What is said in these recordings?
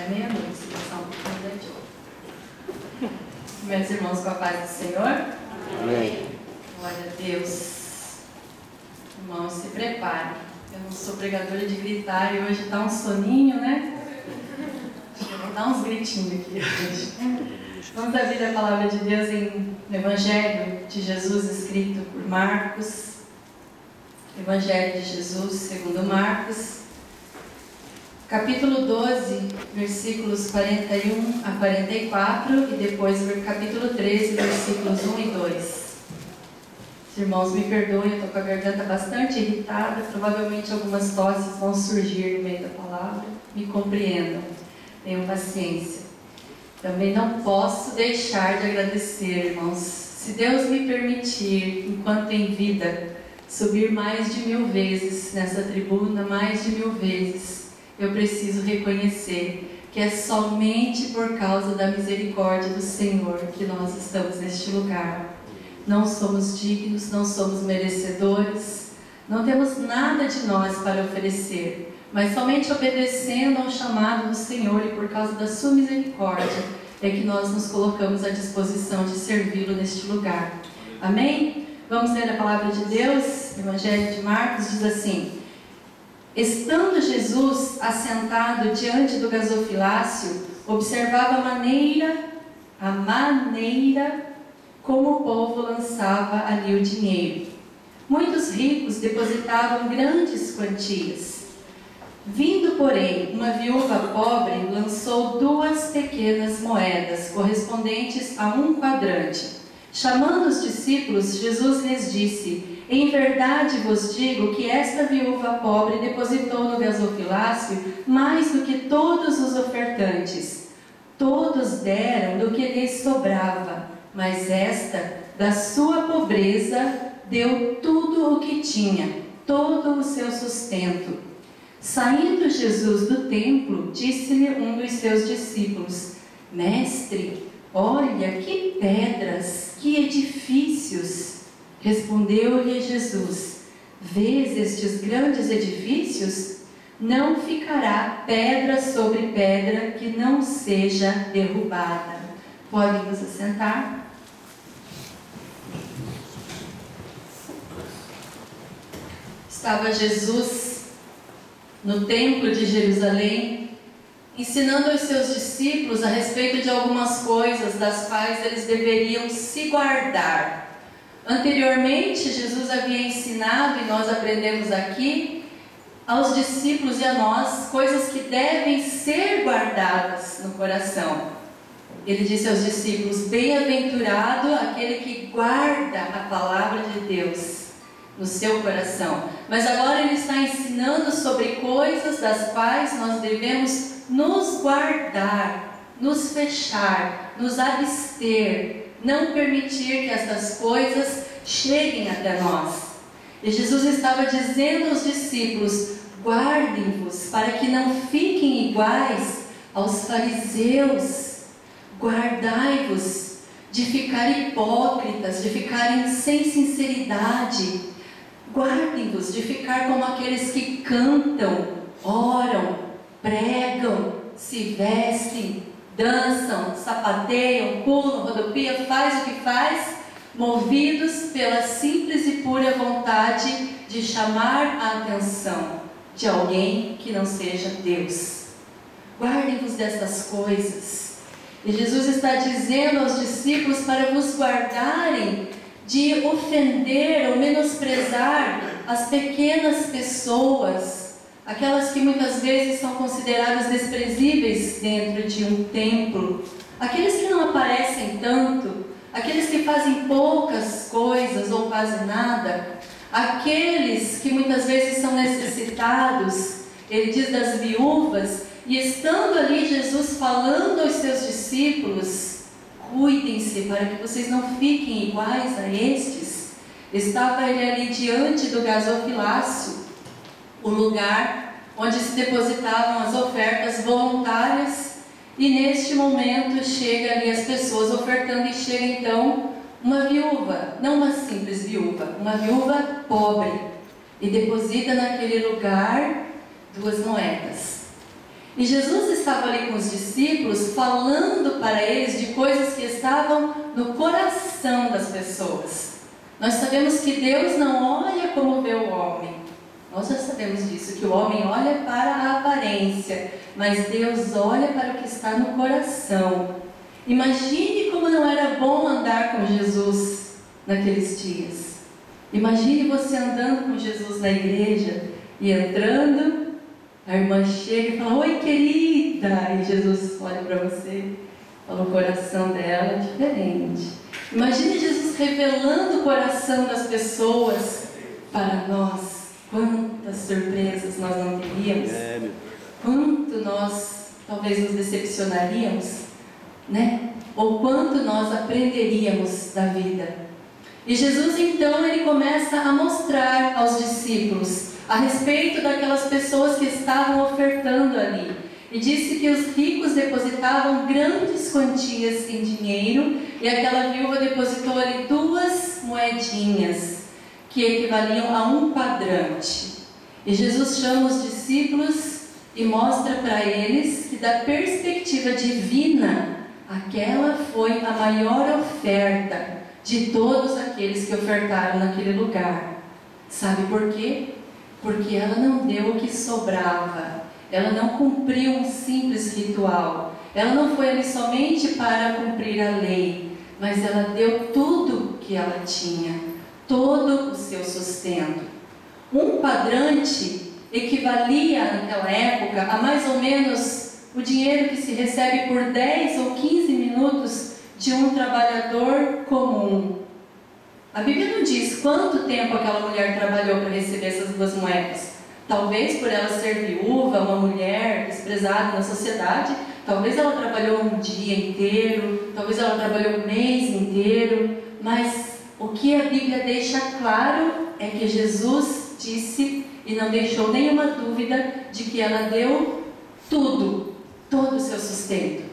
é meia-noite, se passar um pouquinho de ouro. Meus irmãos, com a paz do Senhor. Amém. Glória a Deus. Irmãos, se preparem. Eu não sou pregadora de gritar e hoje está um soninho, né? Acho que eu vou dar uns gritinhos aqui hoje. Vamos abrir a palavra de Deus no Evangelho de Jesus, escrito por Marcos. Evangelho de Jesus, segundo Marcos. Capítulo 12, versículos 41 a 44 e depois capítulo 13, versículos 1 e 2. Os irmãos me perdoem, eu estou com a garganta bastante irritada, provavelmente algumas tosses vão surgir no meio da palavra. Me compreendam, tenham paciência. Também não posso deixar de agradecer, irmãos. Se Deus me permitir, enquanto em vida, subir mais de 1000 vezes nessa tribuna, mais de 1000 vezes, eu preciso reconhecer que é somente por causa da misericórdia do Senhor que nós estamos neste lugar. Não somos dignos, não somos merecedores, não temos nada de nós para oferecer, mas somente obedecendo ao chamado do Senhor e por causa da sua misericórdia é que nós nos colocamos à disposição de servi-lo neste lugar. Amém? Vamos ler a palavra de Deus. Evangelho de Marcos diz assim: estando Jesus assentado diante do gasofilácio, observava a maneira como o povo lançava ali o dinheiro. Muitos ricos depositavam grandes quantias. Vindo, porém, uma viúva pobre, lançou 2 pequenas moedas, correspondentes a 1 quadrante. Chamando os discípulos, Jesus lhes disse: em verdade vos digo que esta viúva pobre depositou no gasofilácio mais do que todos os ofertantes. Todos deram do que lhes sobrava, mas esta, da sua pobreza, deu tudo o que tinha, todo o seu sustento. Saindo Jesus do templo, disse-lhe um dos seus discípulos: Mestre, olha que pedras, que edifícios! Respondeu-lhe Jesus: vês estes grandes edifícios? Não ficará pedra sobre pedra que não seja derrubada. Podem nos assentar? Estava Jesus no templo de Jerusalém, ensinando aos seus discípulos a respeito de algumas coisas das quais eles deveriam se guardar. Anteriormente, Jesus havia ensinado, e nós aprendemos aqui, aos discípulos e a nós, coisas que devem ser guardadas no coração. Ele disse aos discípulos: bem-aventurado aquele que guarda a palavra de Deus no seu coração. Mas agora ele está ensinando sobre coisas das quais nós devemos nos guardar, nos fechar, nos abster, não permitir que essas coisas cheguem até nós. E Jesus estava dizendo aos discípulos: guardem-vos para que não fiquem iguais aos fariseus. Guardai-vos de ficar hipócritas, de ficarem sem sinceridade. Guardem-vos de ficar como aqueles que cantam, oram, pregam, se vestem, dançam, sapateiam, pulam, rodopiam, faz o que faz, movidos pela simples e pura vontade de chamar a atenção de alguém que não seja Deus. Guardem-vos dessas coisas. E Jesus está dizendo aos discípulos para vos guardarem de ofender ou menosprezar as pequenas pessoas, aquelas que muitas vezes são consideradas desprezíveis dentro de um templo, aqueles que não aparecem tanto, aqueles que fazem poucas coisas ou quase nada, aqueles que muitas vezes são necessitados. Ele diz das viúvas, e estando ali Jesus falando aos seus discípulos: cuidem-se para que vocês não fiquem iguais a estes. Estava ele ali diante do gasofilácio, o lugar onde se depositavam as ofertas voluntárias, e neste momento chega ali as pessoas ofertando, e chega então uma viúva, não uma simples viúva, uma viúva pobre, e deposita naquele lugar 2 moedas. E Jesus estava ali com os discípulos, falando para eles de coisas que estavam no coração das pessoas. Nós sabemos que Deus não olha como vê o homem. Nós já sabemos disso, que o homem olha para a aparência, mas Deus olha para o que está no coração. Imagine como não era bom andar com Jesus naqueles dias. Imagine você andando com Jesus na igreja e entrando, a irmã chega e fala: oi, querida, e Jesus olha para você, fala, o coração dela é diferente. Imagine Jesus revelando o coração das pessoas para nós. Quantas surpresas nós não teríamos, quanto nós talvez nos decepcionaríamos, né? Ou quanto nós aprenderíamos da vida. E Jesus então ele começa a mostrar aos discípulos a respeito daquelas pessoas que estavam ofertando ali. E disse que os ricos depositavam grandes quantias em dinheiro, e aquela viúva depositou ali 2 moedinhas, que equivaliam a 1 quadrante. E Jesus chama os discípulos e mostra para eles que, da perspectiva divina, aquela foi a maior oferta de todos aqueles que ofertaram naquele lugar. Sabe por quê? Porque ela não deu o que sobrava, ela não cumpriu um simples ritual, ela não foi ali somente para cumprir a lei, mas ela deu tudo que ela tinha, todo o seu sustento. 1 quadrante equivalia naquela época a mais ou menos o dinheiro que se recebe por 10 ou 15 minutos de um trabalhador comum. A Bíblia não diz quanto tempo aquela mulher trabalhou para receber essas 2 moedas. Talvez por ela ser viúva, uma mulher desprezada na sociedade, talvez ela trabalhou um dia inteiro, talvez ela trabalhou um mês inteiro, mas o que a Bíblia deixa claro é que Jesus disse e não deixou nenhuma dúvida de que ela deu tudo, todo o seu sustento.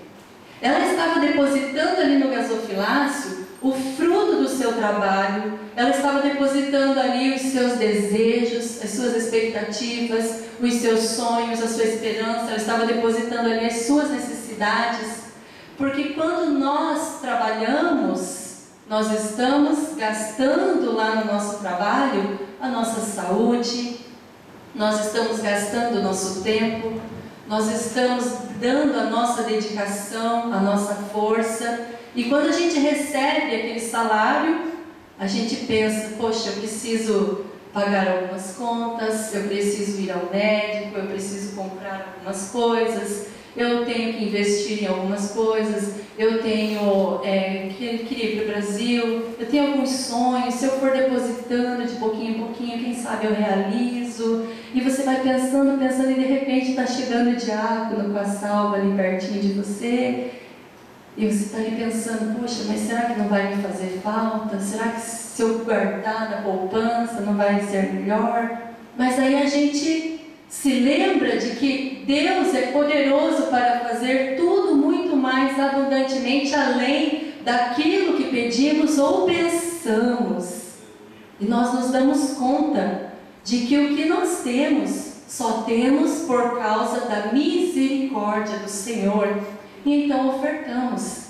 Ela estava depositando ali no gasofilácio o fruto do seu trabalho, ela estava depositando ali os seus desejos, as suas expectativas, os seus sonhos, a sua esperança, ela estava depositando ali as suas necessidades, porque quando nós trabalhamos, nós estamos gastando lá no nosso trabalho a nossa saúde, nós estamos gastando o nosso tempo, nós estamos dando a nossa dedicação, a nossa força, e quando a gente recebe aquele salário, a gente pensa, poxa, eu preciso pagar algumas contas, eu preciso ir ao médico, eu preciso comprar algumas coisas, eu tenho que investir em algumas coisas, eu tenho que ir para o Brasil, eu tenho alguns sonhos, se eu for depositando de pouquinho em pouquinho, quem sabe eu realizo. E você vai pensando, e de repente está chegando o diácono com a salva ali pertinho de você, e você está ali pensando, poxa, mas será que não vai me fazer falta? Será que se eu guardar na poupança não vai ser melhor? Mas aí a gente se lembra de que Deus é poderoso para fazer tudo muito mais abundantemente além daquilo que pedimos ou pensamos. E nós nos damos conta de que o que nós temos, só temos por causa da misericórdia do Senhor. E então ofertamos.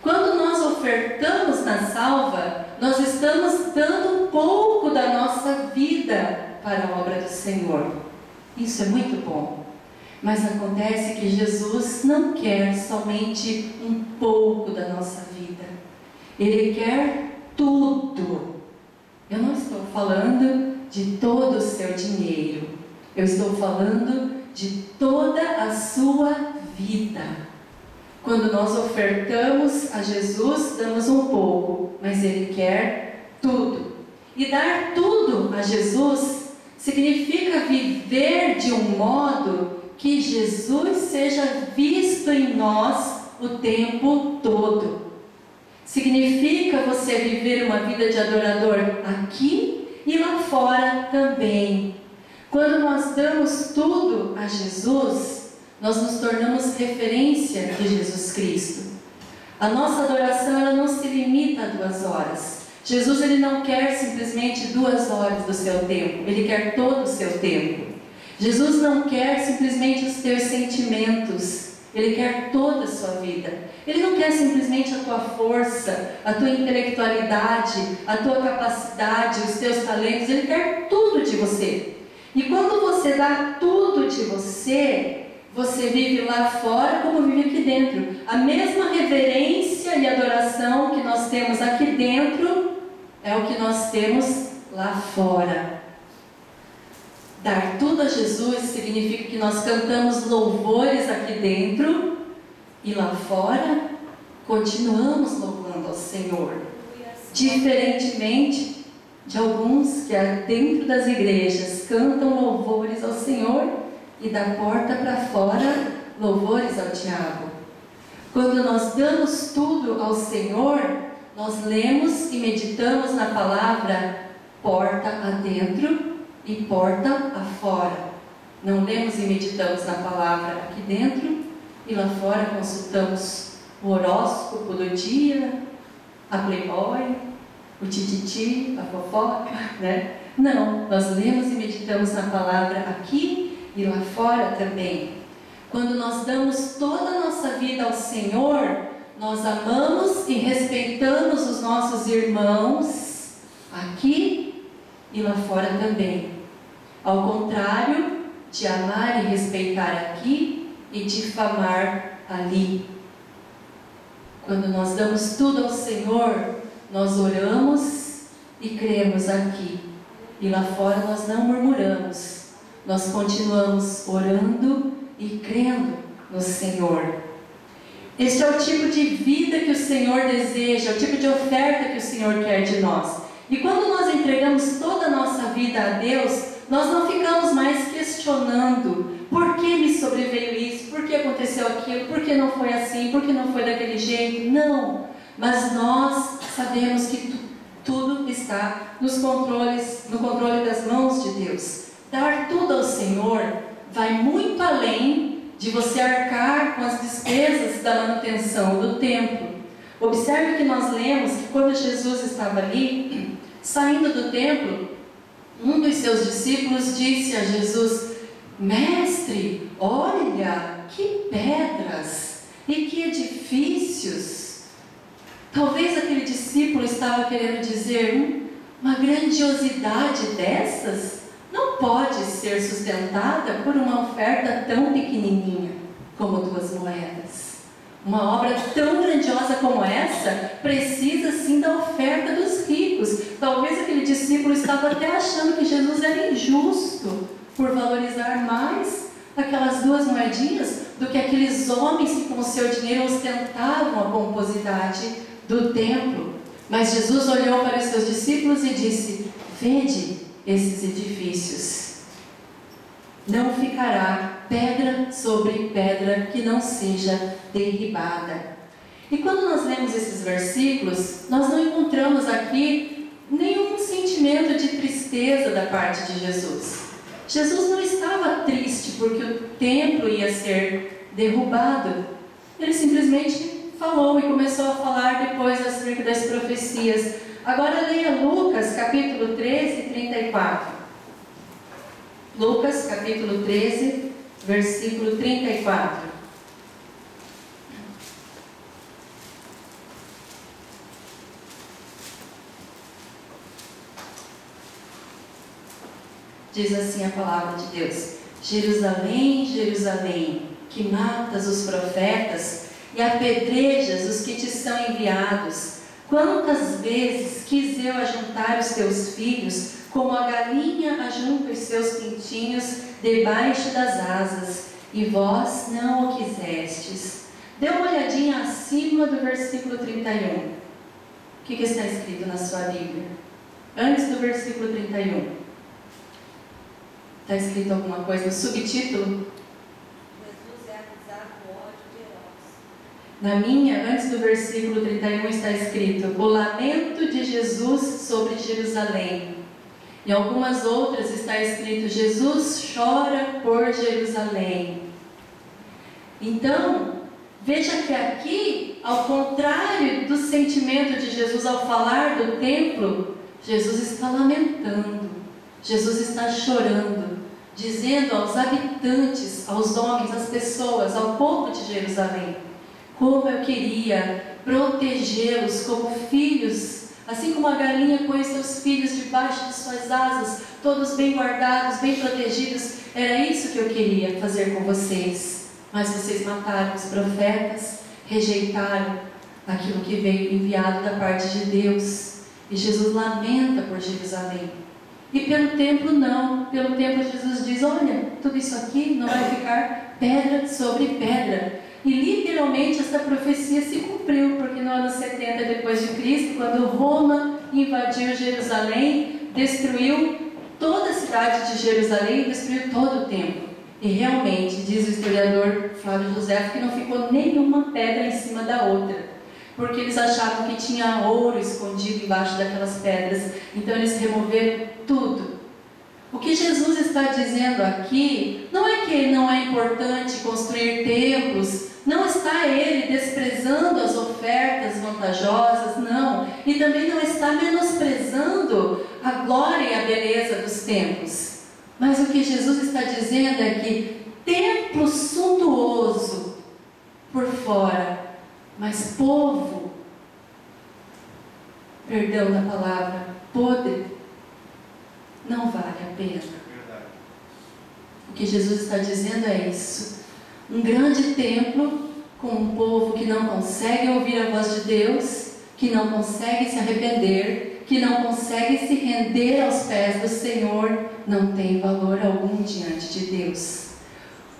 Quando nós ofertamos na salva, nós estamos dando um pouco da nossa vida para a obra do Senhor. Isso é muito bom. Mas acontece que Jesus não quer somente um pouco da nossa vida. Ele quer tudo. Eu não estou falando de todo o seu dinheiro. Eu estou falando de toda a sua vida. Quando nós ofertamos a Jesus, damos um pouco, mas Ele quer tudo. E dar tudo a Jesus significa viver de um modo que Jesus seja visto em nós o tempo todo. Significa você viver uma vida de adorador aqui e lá fora também. Quando nós damos tudo a Jesus, nós nos tornamos referência de Jesus Cristo. A nossa adoração ela não se limita a 2 horas. Jesus ele não quer simplesmente 2 horas do seu tempo, Ele quer todo o seu tempo. Jesus não quer simplesmente os teus sentimentos, Ele quer toda a sua vida. Ele não quer simplesmente a tua força, a tua intelectualidade, a tua capacidade, os teus talentos. Ele quer tudo de você. E quando você dá tudo de você, você vive lá fora como vive aqui dentro. A mesma reverência e adoração que nós temos aqui dentro é o que nós temos lá fora. Dar tudo a Jesus significa que nós cantamos louvores aqui dentro e lá fora continuamos louvando ao Senhor. Diferentemente de alguns que dentro das igrejas cantam louvores ao Senhor e da porta para fora louvores ao diabo. Quando nós damos tudo ao Senhor, nós lemos e meditamos na palavra porta adentro e porta afora. Não lemos e meditamos na palavra aqui dentro e lá fora consultamos o horóscopo do dia, a Playboy, o tititi, a fofoca, né? Não, nós lemos e meditamos na palavra aqui e lá fora também. Quando nós damos toda a nossa vida ao Senhor, nós amamos e respeitamos os nossos irmãos aqui e lá fora também. Ao contrário de amar e respeitar aqui e difamar ali. Quando nós damos tudo ao Senhor, nós oramos e cremos aqui. E lá fora nós não murmuramos. Nós continuamos orando e crendo no Senhor. Este é o tipo de vida que o Senhor deseja, o tipo de oferta que o Senhor quer de nós. E quando nós entregamos toda a nossa vida a Deus, nós não ficamos mais questionando por que me sobreveio isso, por que aconteceu aquilo, por que não foi assim, por que não foi daquele jeito. Não, mas nós sabemos que tudo está no controle das mãos de Deus. Dar tudo ao Senhor vai muito além de você arcar com as despesas da manutenção do templo. Observe que nós lemos que quando Jesus estava ali, saindo do templo, um dos seus discípulos disse a Jesus: Mestre, olha que pedras e que edifícios. Talvez aquele discípulo estava querendo dizer: uma grandiosidade dessas não pode ser sustentada por uma oferta tão pequenininha como 2 moedas. Uma obra tão grandiosa como essa precisa sim da oferta dos ricos. Talvez aquele discípulo estava até achando que Jesus era injusto por valorizar mais aquelas 2 moedinhas do que aqueles homens que com o seu dinheiro ostentavam a pomposidade do templo. Mas Jesus olhou para os seus discípulos e disse: vede esses edifícios. Não ficará pedra sobre pedra que não seja derribada. E quando nós lemos esses versículos, nós não encontramos aqui nenhum sentimento de tristeza da parte de Jesus. Jesus não estava triste porque o templo ia ser derrubado. Ele simplesmente falou e começou a falar depois acerca das profecias. Agora leia Lucas capítulo 13, 34. Lucas capítulo 13, versículo 34. Diz assim a palavra de Deus: Jerusalém, Jerusalém, que matas os profetas e apedrejas os que te são enviados. Quantas vezes quis eu ajuntar os teus filhos, como a galinha ajunta os seus pintinhos debaixo das asas, e vós não o quisestes. Dê uma olhadinha acima do versículo 31. O que está escrito na sua Bíblia? Antes do versículo 31. Está escrito alguma coisa no subtítulo? Jesus é acusado do ódio de Herodes. Na minha, antes do versículo 31, está escrito: o lamento de Jesus sobre Jerusalém. Em algumas outras está escrito: Jesus chora por Jerusalém. Então, veja que aqui, ao contrário do sentimento de Jesus ao falar do templo, Jesus está lamentando, Jesus está chorando, dizendo aos habitantes, aos homens, às pessoas, ao povo de Jerusalém, como eu queria protegê-los como filhos, assim como a galinha põe seus filhos debaixo de suas asas, todos bem guardados, bem protegidos. Era isso que eu queria fazer com vocês, mas vocês mataram os profetas, rejeitaram aquilo que veio enviado da parte de Deus. E Jesus lamenta por Jerusalém. E pelo templo não, pelo templo Jesus diz, olha, tudo isso aqui não vai ficar pedra sobre pedra. E literalmente essa profecia se cumpriu, porque no ano 70 depois de Cristo, quando Roma invadiu Jerusalém, destruiu toda a cidade de Jerusalém, destruiu todo o templo. E realmente, diz o historiador Flávio José, que não ficou nenhuma pedra em cima da outra, porque eles achavam que tinha ouro escondido embaixo daquelas pedras. Então eles removeram tudo. O que Jesus está dizendo aqui não é que não é importante construir templos, não está ele desprezando as ofertas vantajosas, não. E também não está menosprezando a glória e a beleza dos templos. Mas o que Jesus está dizendo é que templo suntuoso por fora, mas povo, perdão da palavra, podre, não vale a pena. O que Jesus está dizendo é isso. Um grande templo com um povo que não consegue ouvir a voz de Deus, que não consegue se arrepender, que não consegue se render aos pés do Senhor, não tem valor algum diante de Deus.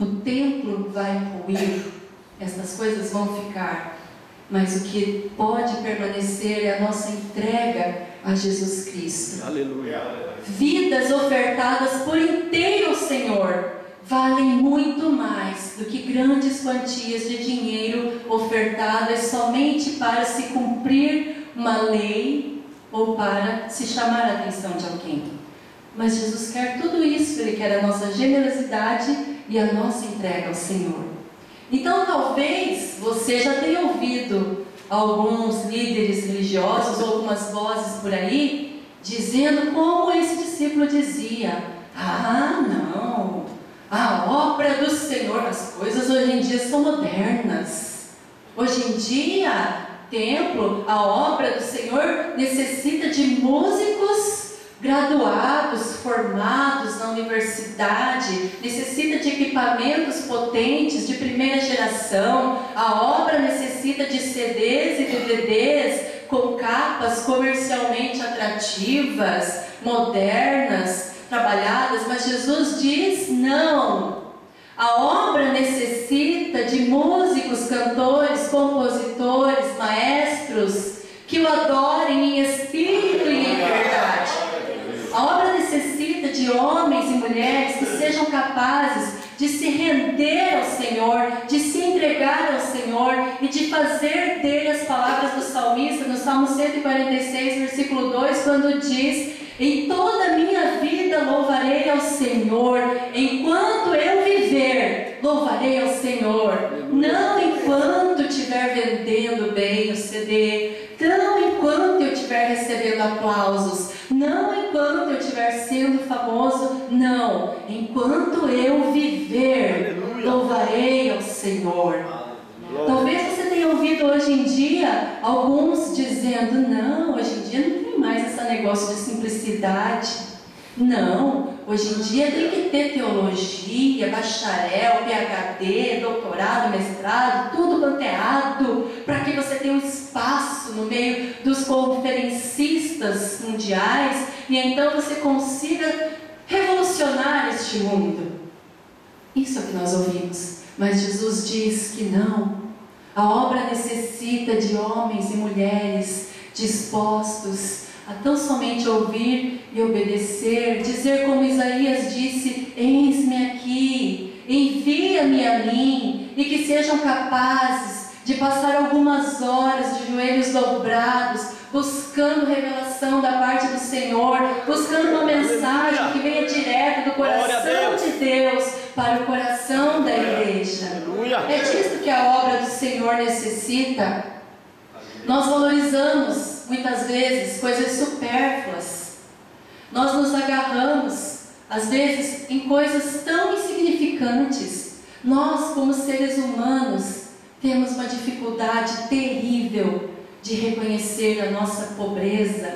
O templo vai ruir, essas coisas vão ficar, mas o que pode permanecer é a nossa entrega a Jesus Cristo. Aleluia. Vidas ofertadas por inteiro ao Senhor valem muito mais do que grandes quantias de dinheiro ofertadas somente para se cumprir uma lei ou para se chamar a atenção de alguém. Mas Jesus quer tudo isso, Ele quer a nossa generosidade e a nossa entrega ao Senhor. Então talvez você já tenha ouvido alguns líderes religiosos ou algumas vozes por aí dizendo como esse discípulo dizia: ah, não, a obra do Senhor, as coisas hoje em dia são modernas. Hoje em dia, templo, a obra do Senhor necessita de músicos graduados, formados na universidade, necessita de equipamentos potentes de primeira geração. A obra necessita de CDs e DVDs com capas comercialmente atrativas, modernas, trabalhadas, mas Jesus diz não. A obra necessita de músicos, cantores, compositores, maestros que o adorem em espírito e em verdade. A obra necessita de homens e mulheres que sejam capazes de se render ao Senhor, de se entregar ao Senhor e de fazer dele as palavras do salmista no Salmo 146, versículo 2, quando diz: em toda a minha vida louvarei ao Senhor, enquanto eu viver, louvarei ao Senhor. Não enquanto estiver vendendo bem o CD, não enquanto eu estiver recebendo aplausos, não enquanto eu estiver sendo famoso, não. Enquanto eu viver, louvarei ao Senhor. Talvez você tenha ouvido hoje em dia alguns dizendo: não, hoje em dia não tem mais esse negócio de simplicidade. Não, hoje em dia tem que ter teologia, bacharel, PhD, doutorado, mestrado, tudo quanto para que você tenha um espaço no meio dos conferencistas mundiais e então você consiga revolucionar este mundo. Isso é o que nós ouvimos, mas Jesus diz que não. A obra necessita de homens e mulheres dispostos a tão somente ouvir e obedecer, dizer como Isaías disse: eis-me aqui, envia-me a mim, e que sejam capazes de passar algumas horas de joelhos dobrados, buscando revelação da parte do Senhor, buscando uma mensagem que venha direto do coração de Deus para o coração da igreja. É disso que a obra do Senhor necessita. Nós valorizamos muitas vezes coisas supérfluas. Nós nos agarramos às vezes em coisas tão insignificantes. Nós, como seres humanos, temos uma dificuldade terrível de reconhecer a nossa pobreza,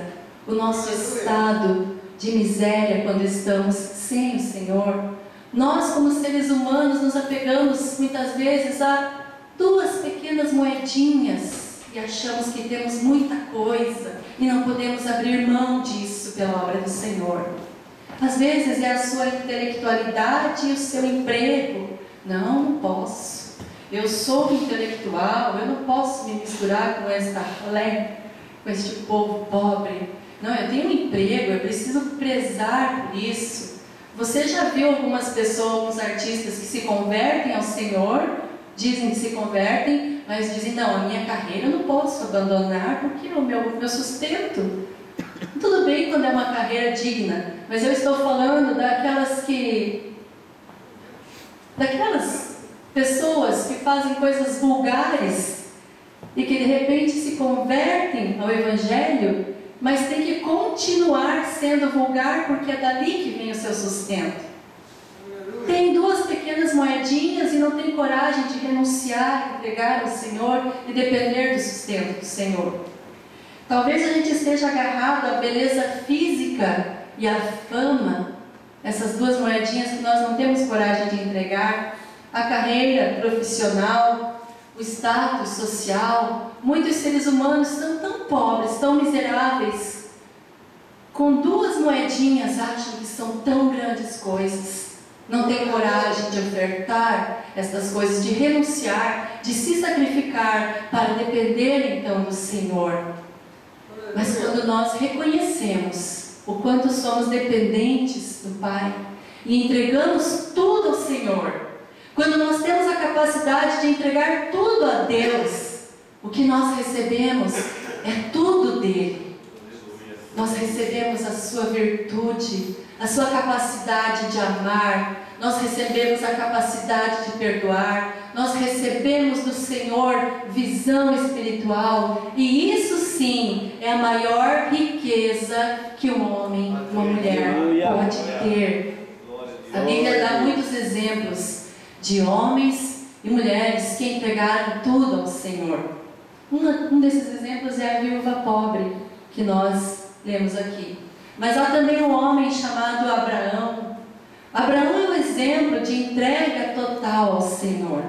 o nosso estado de miséria quando estamos sem o Senhor. Nós, como seres humanos, nos apegamos muitas vezes a 2 pequenas moedinhas e achamos que temos muita coisa e não podemos abrir mão disso pela obra do Senhor. Às vezes é a sua intelectualidade e o seu emprego. Não posso. Eu sou intelectual, eu não posso me misturar com este povo pobre. Não, eu tenho um emprego, eu preciso prezar por isso. Você já viu algumas pessoas, alguns artistas que se convertem ao Senhor, dizem que se convertem, mas dizem, não, a minha carreira eu não posso abandonar porque é o meu sustento. Tudo bem quando é uma carreira digna, mas eu estou falando daquelas pessoas que fazem coisas vulgares e que de repente se convertem ao Evangelho, mas tem que continuar sendo vulgar porque é dali que vem o seu sustento. Tem 2 pequenas moedinhas e não tem coragem de renunciar, entregar ao Senhor e depender do sustento do Senhor. Talvez a gente esteja agarrado à beleza física e à fama, essas 2 moedinhas que nós não temos coragem de entregar, a carreira profissional, o status social. Muitos seres humanos estão tão pobres, tão miseráveis, com 2 moedinhas acham que são tão grandes coisas. Não tem coragem de ofertar estas coisas, de renunciar, de se sacrificar para depender então do Senhor. Mas quando nós reconhecemos o quanto somos dependentes do Pai e entregamos tudo ao Senhor, quando nós temos a capacidade de entregar tudo a Deus, o que nós recebemos é tudo dele. Nós recebemos a sua virtude, a sua capacidade de amar, nós recebemos a capacidade de perdoar, nós recebemos do Senhor visão espiritual, e isso sim é a maior riqueza que um homem, uma mulher pode ter. A Bíblia dá muitos exemplos de homens e mulheres que entregaram tudo ao Senhor. Um desses exemplos é a viúva pobre, que nós lemos aqui. Mas há também um homem chamado Abraão. Abraão é um exemplo de entrega total ao Senhor.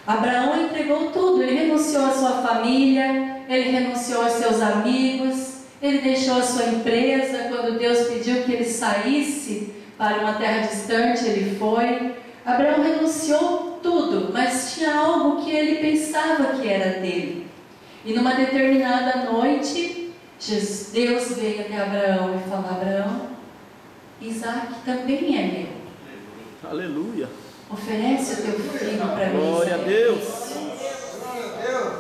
Abraão entregou tudo, ele renunciou à sua família, ele renunciou aos seus amigos, ele deixou a sua empresa. Quando Deus pediu que ele saísse para uma terra distante, ele foi. Abraão renunciou tudo, mas tinha algo que ele pensava que era dele. E numa determinada noite, Deus veio até Abraão e falou: Abraão, Isaac também é meu. Aleluia. Oferece o teu filho para mim. Glória a Deus.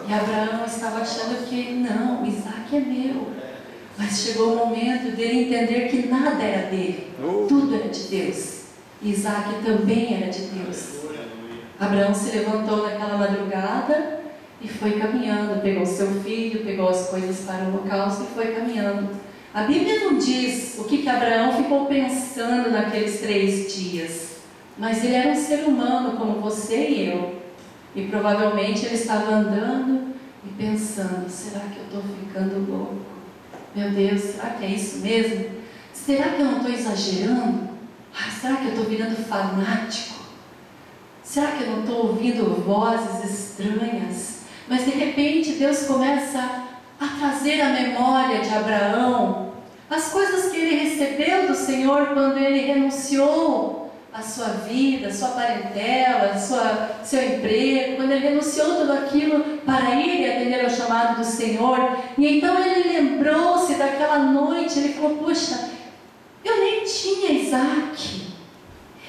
E Abraão estava achando que não, Isaac é meu. Mas chegou o momento dele entender que nada era dele, tudo era de Deus. Isaac também era de Deus. Abraão se levantou naquela madrugada e foi caminhando, pegou seu filho, pegou as coisas para o holocausto e foi caminhando. A Bíblia não diz o que Abraão ficou pensando naqueles 3 dias, mas ele era um ser humano como você e eu, e provavelmente ele estava andando e pensando: será que eu estou ficando louco? Meu Deus, será que é isso mesmo? Será que eu não estou exagerando? Será que eu estou virando fanático? Será que eu não estou ouvindo vozes estranhas? Mas de repente Deus começa a trazer à memória de Abraão as coisas que ele recebeu do Senhor quando ele renunciou à sua vida, à sua parentela, seu emprego, quando ele renunciou tudo aquilo para ir e atender ao chamado do Senhor. E então ele lembrou-se daquela noite, ele falou: puxa, eu nem tinha Isaac.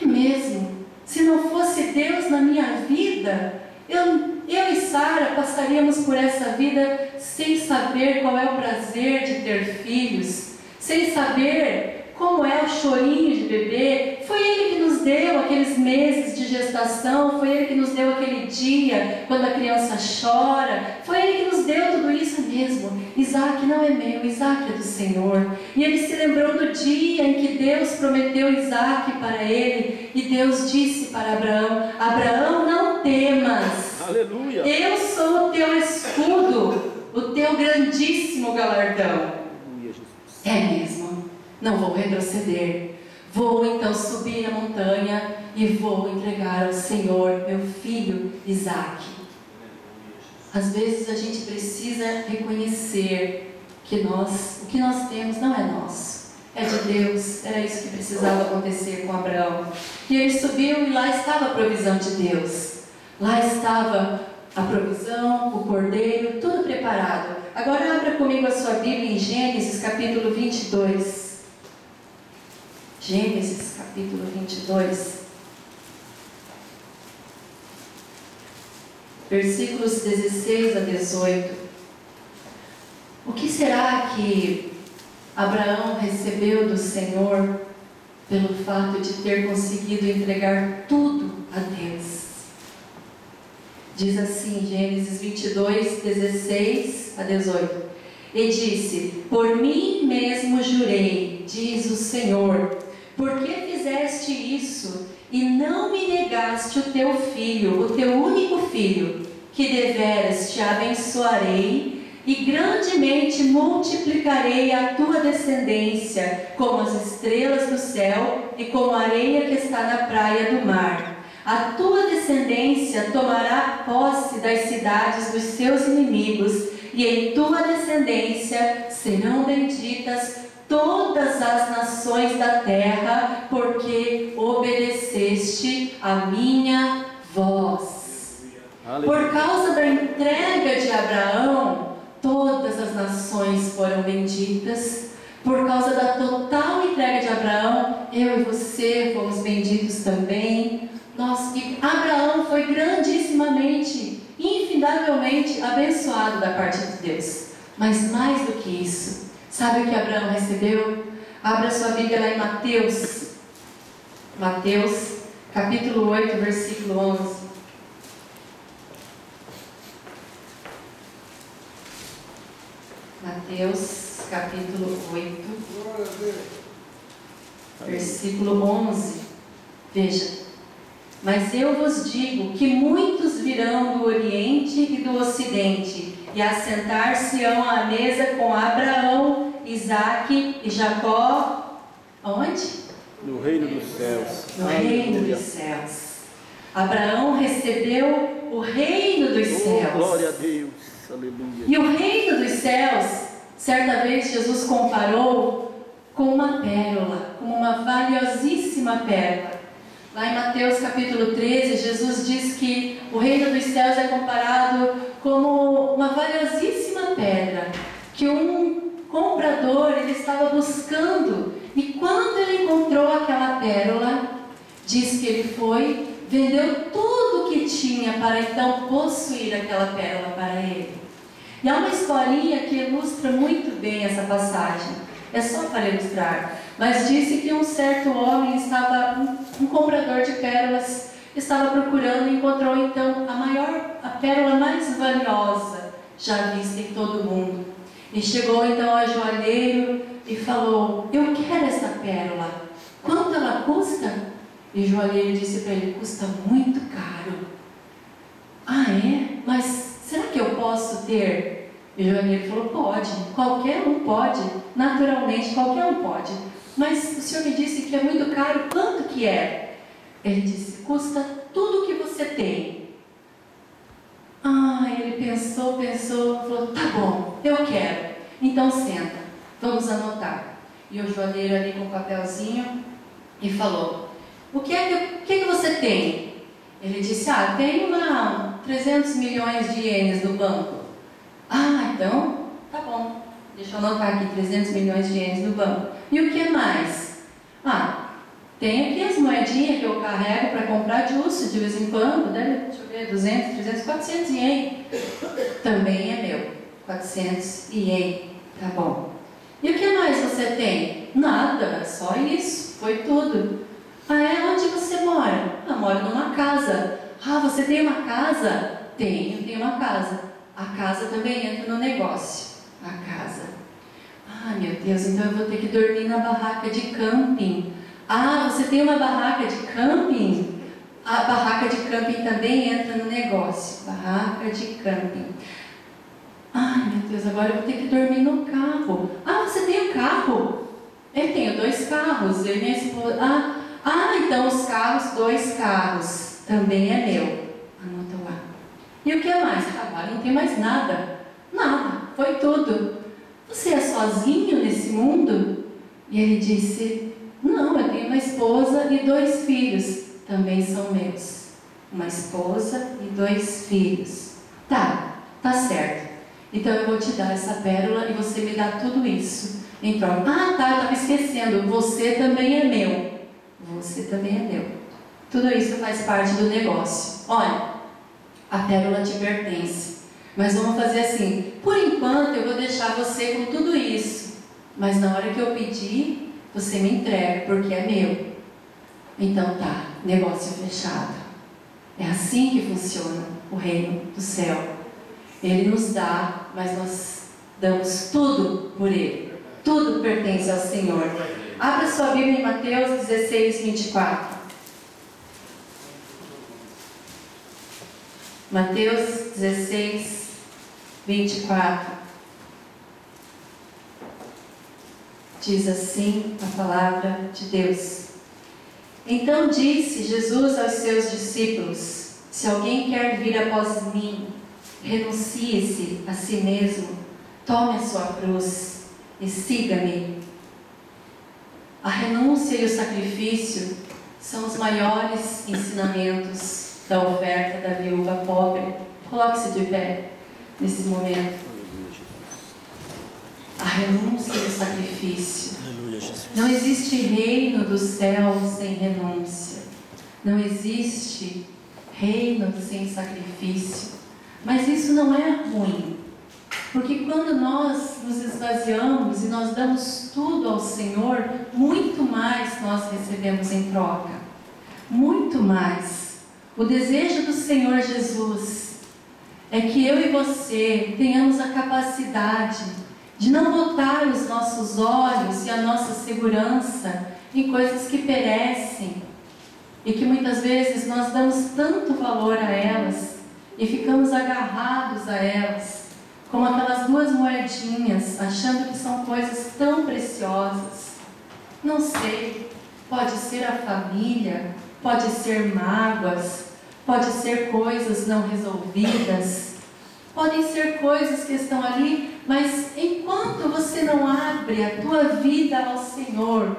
É mesmo, se não fosse Deus na minha vida, eu e Sara passaríamos por essa vida sem saber qual é o prazer de ter filhos, sem saber como é o chorinho de bebê. Foi Ele que nos deu aqueles meses de gestação, foi Ele que nos deu aquele dia quando a criança chora, foi Ele que nos deu tudo isso mesmo. Isaac não é meu, Isaac é do Senhor. E ele se lembrou do dia em que Deus prometeu Isaac para ele, e Deus disse para Abraão: Abraão, não temas. Aleluia. Eu sou o teu escudo, o teu grandíssimo galardão. Aleluia, Jesus. É mesmo, não vou retroceder. Vou então subir a montanha e vou entregar ao Senhor meu filho Isaac. Às vezes a gente precisa reconhecer que o que nós temos não é nosso, é de Deus. Era isso que precisava acontecer com Abraão. E ele subiu e lá estava a provisão de Deus. Lá estava a provisão, o cordeiro, tudo preparado. Agora abra comigo a sua Bíblia em Gênesis capítulo 22. Gênesis capítulo 22. Versículos 16 a 18. O que será que Abraão recebeu do Senhor pelo fato de ter conseguido entregar tudo a Deus? Diz assim, Gênesis 22, 16 a 18. E disse: por mim mesmo jurei, diz o Senhor, por que fizeste isso e não me negaste o teu filho, o teu único filho, que deveras te abençoarei e grandemente multiplicarei a tua descendência como as estrelas do céu e como a areia que está na praia do mar. A tua descendência tomará posse das cidades dos seus inimigos, e em tua descendência serão benditas todas as nações da terra, porque obedeceste a minha voz. Aleluia. Por causa da entrega de Abraão, todas as nações foram benditas. Por causa da total entrega de Abraão, eu e você fomos benditos também. E Abraão foi grandissimamente, infindavelmente abençoado da parte de Deus. Mas mais do que isso, sabe o que Abraão recebeu? Abra sua Bíblia lá em Mateus. Mateus, capítulo 8, versículo 11. Mateus, capítulo 8, versículo 11. Veja. Mas eu vos digo que muitos virão do Oriente e do Ocidente, e assentar-se-ão à mesa com Abraão, Isaque e Jacó. Onde? No reino dos céus. No reino dos céus. Abraão recebeu o reino dos céus. Glória a Deus. Aleluia. E o reino dos céus, certa vez Jesus comparou com uma pérola, como uma valiosíssima pérola. Lá em Mateus capítulo 13, Jesus diz que o reino dos céus é comparado como uma valiosíssima pedra, que um comprador ele estava buscando, e quando ele encontrou aquela pérola, diz que ele foi, vendeu tudo o que tinha para então possuir aquela pérola para ele. E há uma historinha que ilustra muito bem essa passagem, é só para ilustrar. Mas disse que um certo homem um comprador de pérolas, estava procurando e encontrou então a pérola mais valiosa já vista em todo o mundo. E chegou então ao joalheiro e falou: eu quero essa pérola, quanto ela custa? E o joalheiro disse para ele: custa muito caro. Ah, é? Mas será que eu posso ter? E o joalheiro falou: pode, qualquer um pode, naturalmente qualquer um pode. Mas o senhor me disse que é muito caro, quanto que é? Ele disse: custa tudo o que você tem. Ah, ele pensou, falou: tá bom, eu quero. Então senta, vamos anotar. E o joalheiro ali com o papelzinho e falou: o que é que você tem? Ele disse: tenho lá 300 milhões de ienes no banco. Ah, então, tá bom. Deixa eu anotar aqui, 300 milhões de ienes no banco. E o que mais? Tem aqui as moedinhas que eu carrego para comprar justo de vez em quando. Deixa eu ver, 200, 300, 400 ienes. Também é meu. 400 ienes. Tá bom. E o que mais você tem? Nada, só isso, foi tudo. Ah, é? Onde você mora? Ah, moro numa casa. Ah, você tem uma casa? Tenho uma casa. A casa também entra no negócio. A casa. Ah, meu Deus, então eu vou ter que dormir na barraca de camping. Ah, você tem uma barraca de camping? A barraca de camping também entra no negócio. Barraca de camping. Ai, meu Deus, agora eu vou ter que dormir no carro. Ah, você tem um carro? Eu tenho 2 carros. Eu e minha esposa. Então os carros, 2 carros. Também é meu. Anota lá. E o que mais? Agora não tem mais nada. Nada. Foi tudo. Você é sozinho nesse mundo? E ele disse, não, eu tenho uma esposa e 2 filhos. Também são meus. Uma esposa e 2 filhos. Tá certo. Então eu vou te dar essa pérola e você me dá tudo isso em troca. Eu estava esquecendo, você também é meu. Você também é meu. Tudo isso faz parte do negócio. Olha, a pérola te pertence. Mas vamos fazer assim, por enquanto eu vou deixar você com tudo isso. Mas na hora que eu pedir, você me entrega, porque é meu. Então tá, negócio fechado. É assim que funciona o reino do céu. Ele nos dá, mas nós damos tudo por Ele. Tudo pertence ao Senhor. Abra sua Bíblia em Mateus 16, 24. Mateus 16, 24. Diz assim a palavra de Deus. Então disse Jesus aos seus discípulos: se alguém quer vir após mim, renuncie-se a si mesmo, tome a sua cruz e siga-me. A renúncia e o sacrifício são os maiores ensinamentos da oferta da viúva pobre. Coloque-se de pé nesse momento. A renúncia e o sacrifício. Não existe reino do céu sem renúncia. Não existe reino sem sacrifício. Mas isso não é ruim, porque quando nós nos esvaziamos e nós damos tudo ao Senhor, muito mais nós recebemos em troca. Muito mais. O desejo do Senhor Jesus é que eu e você tenhamos a capacidade de não botar os nossos olhos e a nossa segurança em coisas que perecem e que muitas vezes nós damos tanto valor a elas e ficamos agarrados a elas, como aquelas 2 moedinhas, achando que são coisas tão preciosas. Não sei, pode ser a família, pode ser mágoas, pode ser coisas não resolvidas, podem ser coisas que estão ali, mas enquanto você não abre a tua vida ao Senhor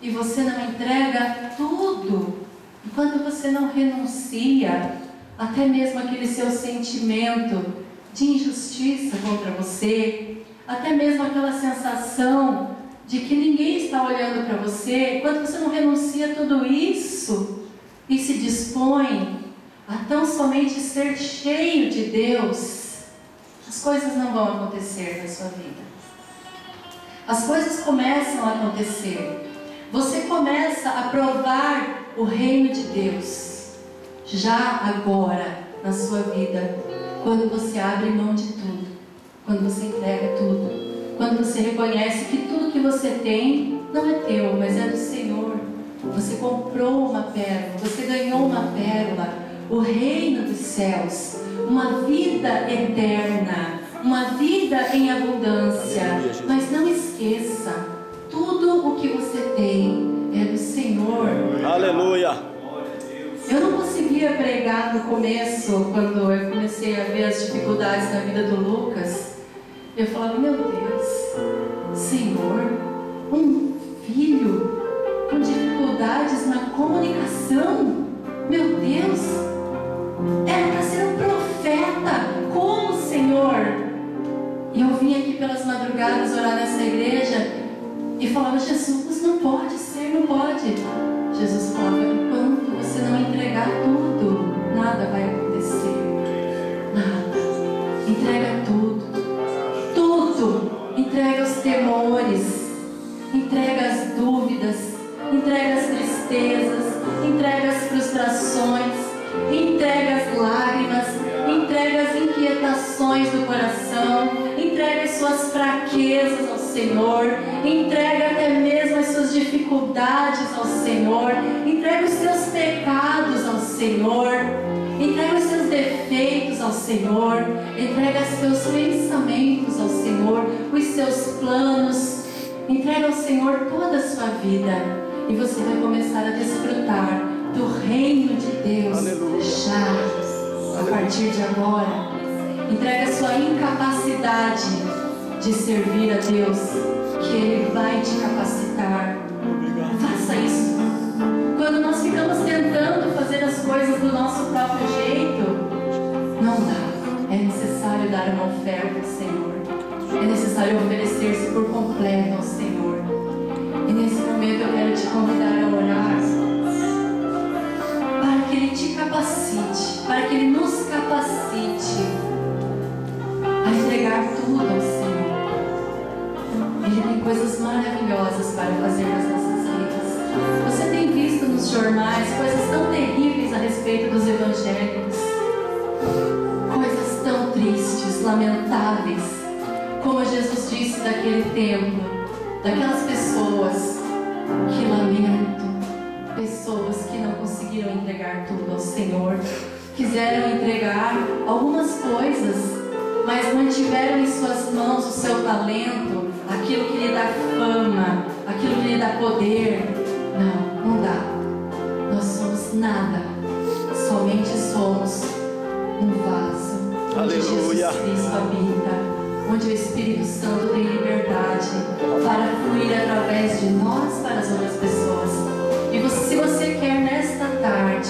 e você não entrega tudo, enquanto você não renuncia, até mesmo aquele seu sentimento de injustiça contra você, até mesmo aquela sensação de que ninguém está olhando para você, quando você não renuncia a tudo isso e se dispõe a tão somente ser cheio de Deus, as coisas não vão acontecer na sua vida. As coisas começam a acontecer. Você começa a provar o reino de Deus já agora na sua vida, quando você abre mão de tudo, quando você entrega tudo, quando você reconhece que tudo que você tem não é teu, mas é do Senhor. Você comprou uma pérola, você ganhou uma pérola, o reino dos céus, uma vida eterna, uma vida em abundância. Mas não esqueça, tudo o que você tem é do Senhor. Aleluia. Eu não conseguia pregar no começo, quando eu comecei a ver as dificuldades na vida do Lucas. Eu falava, meu Deus, Senhor, um filho com dificuldades na comunicação, meu Deus, era para ser um profeta, como, Senhor? E eu vim aqui pelas madrugadas orar nessa igreja e falava, Jesus, não pode ser, não pode. Jesus falava, enquanto você não entregar tudo, nada vai acontecer. Nada. Entrega tudo. Tudo. Entrega os temores. Entrega as frustrações, entrega as lágrimas, entrega as inquietações do coração, entrega as suas fraquezas ao Senhor, entrega até mesmo as suas dificuldades ao Senhor, entrega os teus pecados ao Senhor, entrega os seus defeitos ao Senhor, entrega os teus pensamentos ao Senhor, os seus planos, entrega ao Senhor toda a sua vida. E você vai começar a desfrutar do reino de Deus. Aleluia. Já, a partir de agora. Entrega a sua incapacidade de servir a Deus, que Ele vai te capacitar. Faça isso. Quando nós ficamos tentando fazer as coisas do nosso próprio jeito, não dá. É necessário dar uma oferta ao Senhor. É necessário oferecer-se por completo ao Senhor. E nesse momento eu quero te convidar a orar para que Ele te capacite, para que Ele nos capacite a entregar tudo ao Senhor. Ele tem coisas maravilhosas para fazer nas nossas vidas. Você tem visto nos jornais coisas tão terríveis a respeito dos evangélicos, coisas tão tristes, lamentáveis, como Jesus disse daquele tempo, daquelas pessoas que lamentam, pessoas que não conseguiram entregar tudo ao Senhor, quiseram entregar algumas coisas, mas mantiveram em suas mãos o seu talento, aquilo que lhe dá fama, aquilo que lhe dá poder. Não dá. Nós somos nada, somente somos um vaso onde Aleluia. Jesus Cristo habita, onde o Espírito Santo tem liberdade para fluir através de nós para as outras pessoas. E se você quer nesta tarde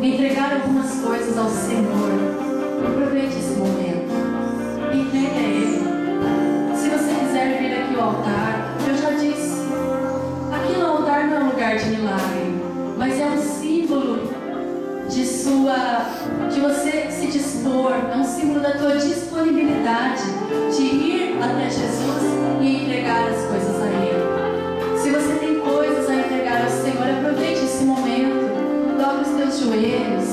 entregar algumas coisas ao Senhor, aproveite esse momento, entregue a Ele. Se você quiser vir aqui ao altar, eu já disse, aqui no altar não é um lugar de milagre, mas é um símbolo de você se dispor, é um símbolo da tua disponibilidade de ir até Jesus e entregar as coisas a Ele. Se você tem coisas a entregar ao Senhor, aproveite esse momento, dobre os teus joelhos,